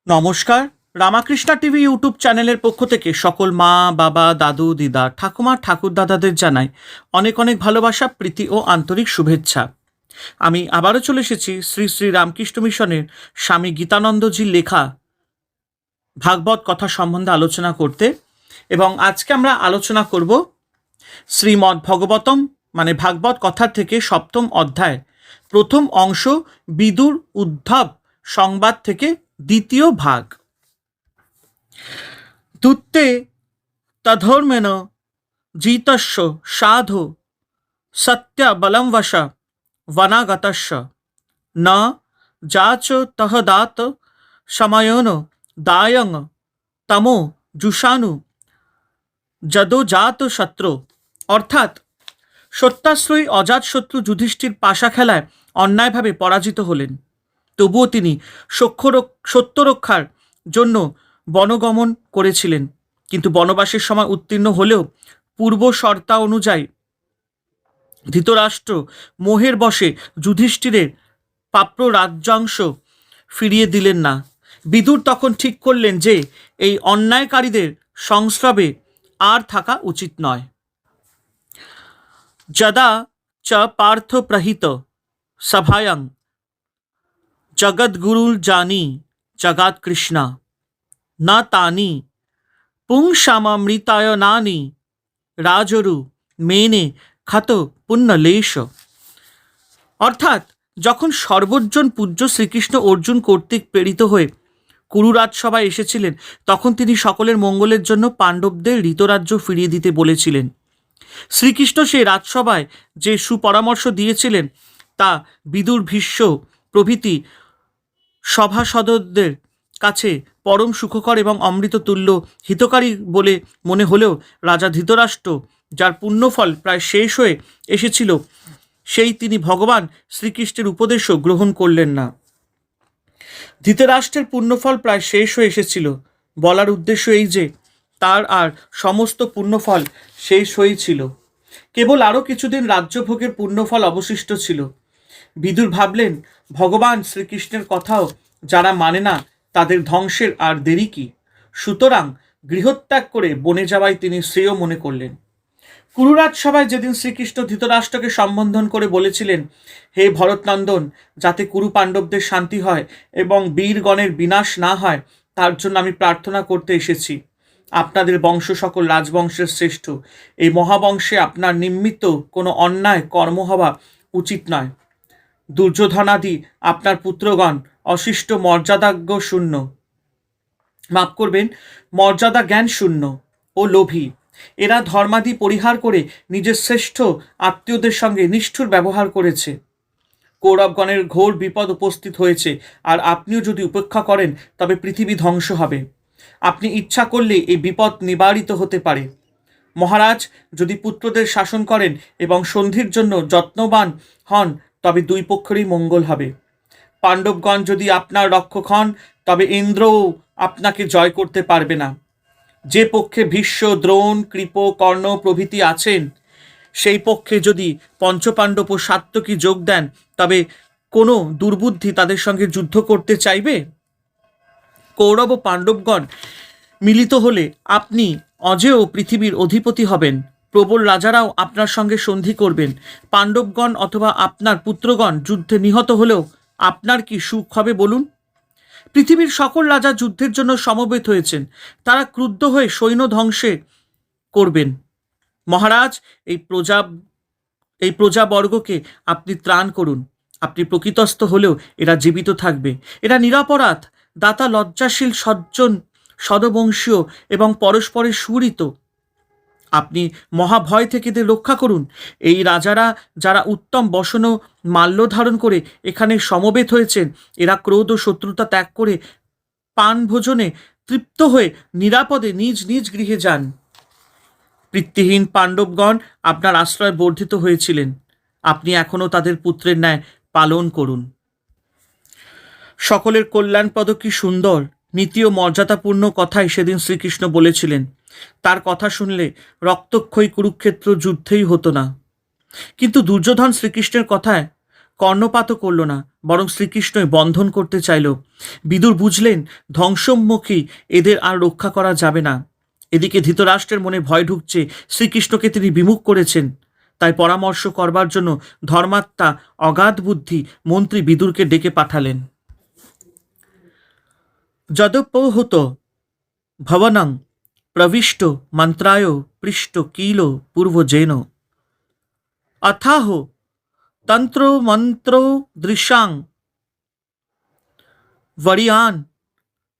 নমস্কার। Ramakrishna TV YouTube চ্যানেলের পক্ষ থেকে সকল মা, বাবা, দাদু, দিদা, ঠাকুমা, ঠাকুরদাদাদের জানাই অনেক অনেক ভালোবাসা, প্রীতি ও আন্তরিক শুভেচ্ছা। আমি আবারও চলে এসেছি শ্রী শ্রী রামকৃষ্ণ মিশনের স্বামী গীতানন্দজির লেখা ভাগবত কথা সম্বন্ধে আলোচনা করতে, এবং আজকে আমরা আলোচনা করব শ্রীমদ্ ভগবতম মানে ভাগবত কথার থেকে সপ্তম অধ্যায় প্রথম অংশ বিদুর উদ্ধব সংবাদ থেকে দ্বিতীয় ভাগ। দুত্তে তধর্মেন জিতস্য সাধু সত্য বলমবশ বনাগতস্য ন যাচ তহদাত সময়ন দায়ং তমো জুষানু যদোজাত শত্রু। অর্থাৎ সত্যাশ্রয়ী অজাতশত্রু যুধিষ্ঠির পাশা খেলায় অন্যায়ভাবে পরাজিত হলেন, তবুও তিনি সত্য রক্ষার জন্য বনগমন করেছিলেন, কিন্তু বনবাসের সময় উত্তীর্ণ হলেও পূর্ব শর্তা অনুযায়ী ধৃতরাষ্ট্র মোহের বশে যুধিষ্ঠিরের প্রাপ্য রাজ্যাংশ ফিরিয়ে দিলেন না। বিদুর তখন ঠিক করলেন যে এই অন্যায়কারীদের সংস্রবে আর থাকা উচিত নয়। যদা চ পার্থ প্রহিত সভায়াং জগদ্গুরুর জানি জগাৎ কৃষ্ণা না তানি পুংসামৃতায়নানি রাজরু মেনে ক্ষত পুণ্যলেশ। অর্থাৎ যখন সর্বজন পূজ্য শ্রীকৃষ্ণ অর্জুন কর্তৃক প্রেরিত হয়ে কুরু রাজসভায় এসেছিলেন, তখন তিনি সকলের মঙ্গলের জন্য পাণ্ডবদের ঋতরাজ্য ফিরিয়ে দিতে বলেছিলেন। শ্রীকৃষ্ণ সেই রাজসভায় যে সুপরামর্শ দিয়েছিলেন তা বিদুর, ভীষ্ম প্রভৃতি সভাসদদের কাছে পরম সুখকর এবং অমৃততুল্য হিতকারী বলে মনে হলেও রাজা ধৃতরাষ্ট্র, যার পুণ্যফল প্রায় শেষ হয়ে এসেছিল, সেই তিনি ভগবান শ্রীকৃষ্ণের উপদেশও গ্রহণ করলেন না। ধৃতরাষ্ট্রের পুণ্যফল প্রায় শেষ হয়ে এসেছিল বলার উদ্দেশ্য এই যে তার আর সমস্ত পুণ্যফল শেষ হয়েছিল, কেবল আরও কিছুদিন রাজ্যভোগের পুণ্যফল অবশিষ্ট ছিল। বিদুর ভাবলেন, ভগবান শ্রীকৃষ্ণের কথাও যারা মানে না তাদের ধ্বংসের আর দেরি কি, সুতরাং গৃহত্যাগ করে বনে যাওয়াই তিনি শ্রেয় মনে করলেন। কুরুরাজ সভায় যেদিন শ্রীকৃষ্ণ ধৃতরাষ্ট্রকে সম্বোধন করে বলেছিলেন, হে ভরতনন্দন, যাতে কুরু পাণ্ডবদের শান্তি হয় এবং বীরগণের বিনাশ না হয় তার জন্য আমি প্রার্থনা করতে এসেছি। আপনাদের বংশ সকল রাজবংশের শ্রেষ্ঠ, এই মহাবংশে আপনার নিমিত্ত কোনো অন্যায় কর্ম হওয়া উচিত নয়। দুর্যোধনাদি আপনার পুত্রগণ অশিষ্ট মর্যাদাজ্ঞ শূন্য, মাফ করবেন, মর্যাদা জ্ঞান শূন্য ও লোভী। এরা ধর্মাদি পরিহার করে নিজের শ্রেষ্ঠ আত্মীয়দের সঙ্গে নিষ্ঠুর ব্যবহার করেছে। কৌরবগণের ঘোর বিপদ উপস্থিত হয়েছে, আর আপনিও যদি উপেক্ষা করেন তবে পৃথিবী ধ্বংস হবে। আপনি ইচ্ছা করলে এই বিপদ নিবারিত হতে পারে। মহারাজ যদি পুত্রদের শাসন করেন এবং সন্ধির জন্য যত্নবান হন তবে দুই পক্ষেরই মঙ্গল হবে। পাণ্ডবগণ যদি আপনার রক্ষক হন তবে ইন্দ্রও আপনাকে জয় করতে পারবে না। যে পক্ষে ভীষ্ম, দ্রোণ, কৃপ, কর্ণ প্রভৃতি আছেন, সেই পক্ষে যদি পঞ্চপাণ্ডব ও সাত্যকী যোগ দেন তবে কোনো দুর্বুদ্ধি তাদের সঙ্গে যুদ্ধ করতে চাইবে? কৌরব ও পাণ্ডবগণ মিলিত হলে আপনি অজেয় পৃথিবীর অধিপতি হবেন। প্রবল রাজারাও আপনার সঙ্গে সন্ধি করবেন। পাণ্ডবগণ অথবা আপনার পুত্রগণ যুদ্ধে নিহত হলেও আপনার কি সুখ হবে বলুন? পৃথিবীর সকল রাজা যুদ্ধের জন্য সমবেত হয়েছেন, তারা ক্রুদ্ধ হয়ে সৈন্য ধ্বংসে করবেন। মহারাজ, এই প্রজাবর্গকে আপনি ত্রাণ করুন। আপনি প্রকৃতস্থ হলেও এরা জীবিত থাকবে। এরা নিরপরাধ, দাতা লজ্জাশীল, সজ্জন, সদবংশীয় এবং পরস্পরের সুহৃত। আপনি মহাভয় থেকে এদের রক্ষা করুন। এই রাজারা যারা উত্তম বসন ও মাল্য ধারণ করে এখানে সমবেত হয়েছেন, এরা ক্রোধ ও শত্রুতা ত্যাগ করে পান ভোজনে তৃপ্ত হয়ে নিরাপদে নিজ নিজ গৃহে যান। পিতৃহীন পাণ্ডবগণ আপনার আশ্রয় বর্ধিত হয়েছিলেন, আপনি এখনও তাদের পুত্রের ন্যায় পালন করুন। সকলের কল্যাণপদ কি সুন্দর নীতি ও মর্যাদাপূর্ণ কথাই সেদিন শ্রীকৃষ্ণ বলেছিলেন। তার কথা শুনলে রক্তক্ষয়ী কুরুক্ষেত্র যুদ্ধেই হতো না। কিন্তু দুর্যোধন শ্রীকৃষ্ণের কথায় কর্ণপাতও করল না, বরং শ্রীকৃষ্ণই বন্ধন করতে চাইল। বিদুর বুঝলেন ধ্বংসমুখী এদের আর রক্ষা করা যাবে না। এদিকে ধৃতরাষ্ট্রের মনে ভয় ঢুকছে, শ্রীকৃষ্ণকে তিনি বিমুখ করেছেন। তাই পরামর্শ করবার জন্য ধর্মাত্মা অগাধ বুদ্ধি মন্ত্রী বিদুরকে ডেকে পাঠালেন। যদপৌহত ভবনং প্রবিষ্ট মন্ত্রায় পৃষ্ট কিল পূর্বজেন অথাহ তন্ত্র মন্ত্র দৃশ্যাং বরিয়ান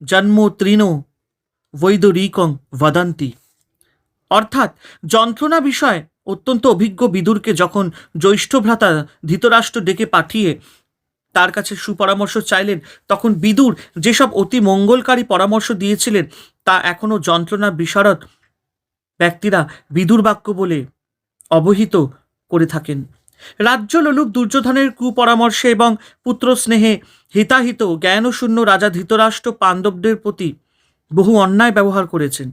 জন্মোত্রীণো বৈদরিকং বদন্তি। অর্থাৎ যন্ত্রণা বিষয়ে অত্যন্ত অভিজ্ঞ বিদুরকে যখন জ্যৈষ্ঠ ভ্রাতা ধৃতরাষ্ট্র ডেকে পাঠিয়ে তার কাছে সুপরামর্শ চাইলেন, তখন বিদুর যেসব অতি মঙ্গলকারী পরামর্শ দিয়েছিলেন তা এখনও যন্ত্রণা বিশারদ ব্যক্তিরা বিদুর বাক্য বলে অবহিত করে থাকেন। রাজ্য লোলুপ দুর্যোধনের কুপরামর্শে এবং পুত্র স্নেহে হিতাহিত জ্ঞানশূন্য রাজা ধৃতরাষ্ট্র পাণ্ডবদের প্রতি বহু অন্যায় ব্যবহার করেছেন।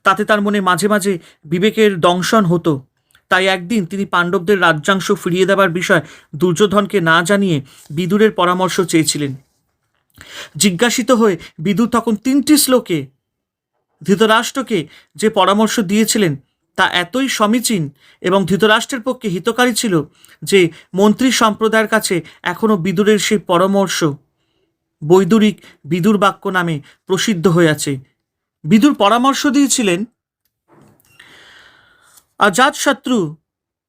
তাতে তার মনে মাঝে মাঝে বিবেকের দংশন হতো। তাই একদিন তিনি পাণ্ডবদের রাজ্যাংশ ফিরিয়ে দেবার বিষয় দুর্যোধনকে না জানিয়ে বিদুরের পরামর্শ চেয়েছিলেন। জিজ্ঞাসিত হয়ে বিদুর তখন 3টি শ্লোকে ধৃতরাষ্ট্রকে যে পরামর্শ দিয়েছিলেন তা এতই সমীচীন এবং ধৃতরাষ্ট্রের পক্ষে হিতকারী ছিল যে মন্ত্রী সম্প্রদায়ের কাছে এখনও বিদুরের সেই পরামর্শ বৈদুরিক বিদুর বাক্য নামে প্রসিদ্ধ হয়ে আছে। বিদুর পরামর্শ দিয়েছিলেন, অজাতশত্রু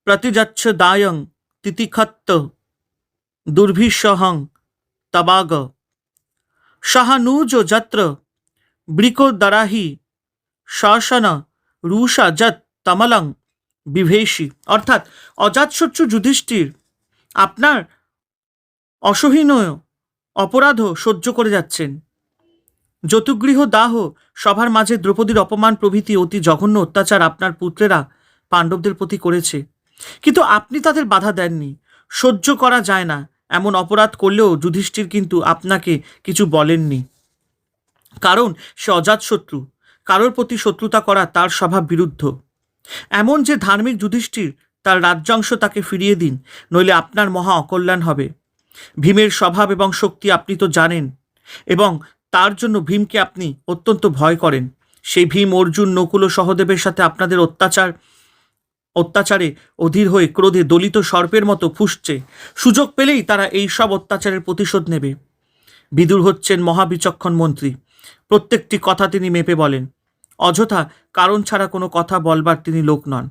প্রতিযচ্ছ দায়ং তিতিক্ষত্ত দুর্ভিসহং তবাগ সহানুজ যত্র বৃকোদরাহি শাসন রুষা যত তমলং বিভেষী। অর্থাৎ অজাতশত্রু যুধিষ্ঠির আপনার অসহনীয় অপরাধ সহ্য করে যাচ্ছেন। যতুগৃহ দাহ, সভার মাঝে দ্রৌপদীর অপমান প্রভৃতি অতি জঘন্য অত্যাচার আপনার পুত্রেরা পাণ্ডবদের প্রতি করেছে, কিন্তু আপনি তাদের বাধা দেননি। সহ্য করা যায় না এমন অপরাধ করলেও যুধিষ্ঠির কিন্তু আপনাকে কিছু বলেননি, কারণ সে অজাতশত্রু। কারোর প্রতি শত্রুতা করা তার স্বভাব বিরুদ্ধ। এমন যে ধার্মিক যুধিষ্ঠির, তার রাজ্যাংশ তাকে ফিরিয়ে দিন, নইলে আপনার মহা অকল্যাণ হবে। ভীমের স্বভাব এবং শক্তি আপনি তো জানেন, এবং তার জন্য ভীমকে আপনি অত্যন্ত ভয় করেন। সেই ভীম অর্জুন নকুল ও সহদেবের সাথে আপনাদের অত্যাচারে অধীর হয়ে ক্রোধে দলিত সর্পের মতো ফুঁসছে। সুযোগ পেলেই তারা এই সব অত্যাচারের প্রতিশোধ নেবে। বিদুর হচ্ছেন মহাবিচক্ষণ মন্ত্রী। প্রত্যেকটি কথা তিনি মেপে বলেন। অযথা কারণ ছাড়া কোনো কথা বলবার তিনি লোক নন।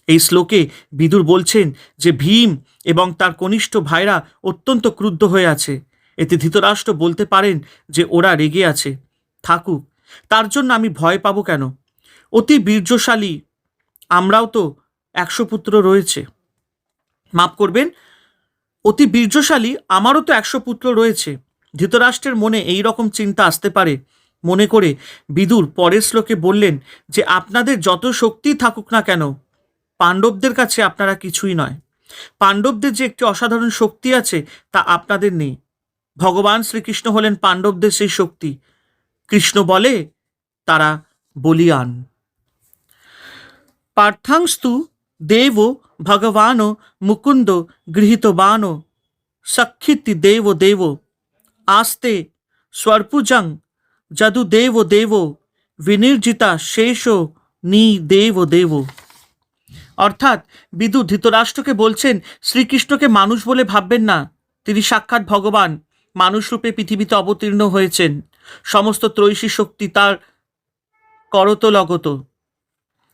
এই শ্লোকে বিদুর বলছেন যে ভীম এবং তার কনিষ্ঠ ভাইরা অত্যন্ত ক্রুদ্ধ হয়ে আছে। এতে ধৃতরাষ্ট্র বলতে পারেন যে ওরা রেগে আছে, থাকুক, তার জন্য আমি ভয় পাবো কেন? অতি বীর্যশালী আমরাও তো 100 পুত্র রয়েছে। মাফ করবেন, অতি বীর্যশালী আমারও তো 100 পুত্র রয়েছে। ধৃতরাষ্ট্রের মনে এই রকম চিন্তা আসতে পারে মনে করে বিদুর পরের শ্লোকে বললেন যে আপনাদের যত শক্তি থাকুক না কেন, পাণ্ডবদের কাছে আপনারা কিছুই নয়। পাণ্ডবদের যে একটি অসাধারণ শক্তি আছে তা আপনাদের নেই। ভগবান শ্রীকৃষ্ণ হলেন পাণ্ডবদের সেই শক্তি। কৃষ্ণ বলে তারা বলিয়ান। পার্থাংস্তু দেব ভগবান মুকুন্দ গৃহীতবান সক্ষিতি দেব দেব আস্তে স্বর্পুজং যদু দেব দেব বিনির্জিতা শেষ নি দেব দেব। অর্থাৎ বিদুর ধৃতরাষ্ট্রকে বলছেন, শ্রীকৃষ্ণকে মানুষ বলে ভাববেন না। তিনি সাক্ষাৎ ভগবান, মানুষরূপে পৃথিবীতে অবতীর্ণ হয়েছেন। সমস্ত ত্রৈশী শক্তি তার করতলগত।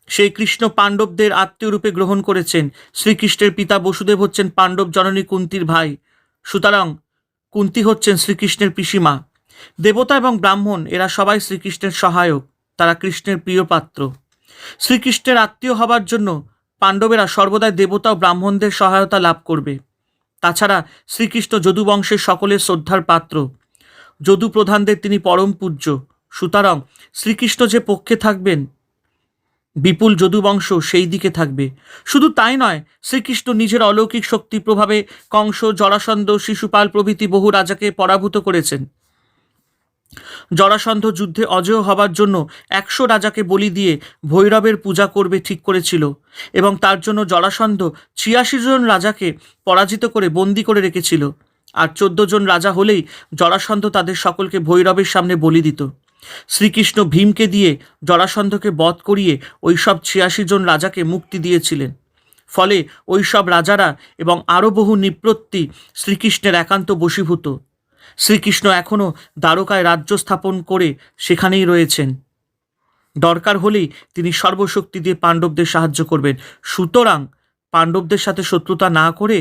সেই কৃষ্ণ পাণ্ডবদের আত্মীয় রূপে গ্রহণ করেছেন। শ্রীকৃষ্ণের পিতা বসুদেব হচ্ছেন পাণ্ডব জননী কুন্তির ভাই, সুতরাং কুন্তি হচ্ছেন শ্রীকৃষ্ণের পিসিমা। দেবতা এবং ব্রাহ্মণ এরা সবাই শ্রীকৃষ্ণের সহায়ক, তারা কৃষ্ণের প্রিয় পাত্র। শ্রীকৃষ্ণের আত্মীয় হবার জন্য পাণ্ডবেরা সর্বদাই দেবতা ও ব্রাহ্মণদের সহায়তা লাভ করবে। তাছাড়া শ্রীকৃষ্ণ যদুবংশের সকলের শ্রদ্ধার পাত্র। যদু প্রধানদের তিনি পরম পূজ্য। সুতরাং শ্রীকৃষ্ণ যে পক্ষে থাকবেন, বিপুল যদুবংশ সেই দিকে থাকবে। শুধু তাই নয়, শ্রীকৃষ্ণ নিজের অলৌকিক শক্তির প্রভাবে কংস, জরাসন্ধ, শিশুপাল প্রভৃতি বহু রাজাকে পরাভূত করেছেন। জরাসন্ধ যুদ্ধে অজেয় হবার জন্য 100 রাজাকে বলি দিয়ে ভৈরবের পূজা করবে ঠিক করেছিল, এবং তার জন্য জরাসন্ধ 86 জন রাজাকে পরাজিত করে বন্দি করে রেখেছিল। আর 14 জন রাজা হলেই জরাসন্ধ তাদের সকলকে ভৈরবের সামনে বলি দিত। শ্রীকৃষ্ণ ভীমকে দিয়ে জরাসন্ধকে বধ করিয়ে ওই সব 86 জন রাজাকে মুক্তি দিয়েছিলেন। ফলে ওই সব রাজারা এবং আরও বহু নৃপত্যি শ্রীকৃষ্ণের একান্ত বশীভূত। শ্রীকৃষ্ণ এখনও দ্বারকায় রাজ্য স্থাপন করে সেখানেই রয়েছেন। দরকার হলেই তিনি সর্বশক্তি দিয়ে পাণ্ডবদের সাহায্য করবেন। সুতরাং পাণ্ডবদের সাথে শত্রুতা না করে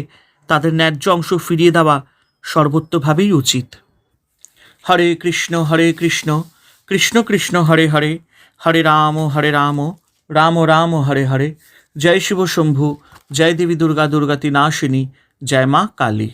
তাদের ন্যায্য অংশ ফিরিয়ে দেওয়া সর্বোত্তভাবেই উচিত। হরে কৃষ্ণ কৃষ্ণ কৃষ্ণ হরে হরে, হরে রাম রাম রাম হরে হরে। জয় শিব শম্ভু, জয় দেবী দুর্গা দুর্গাতি নাশিনী, জয় মা কালী।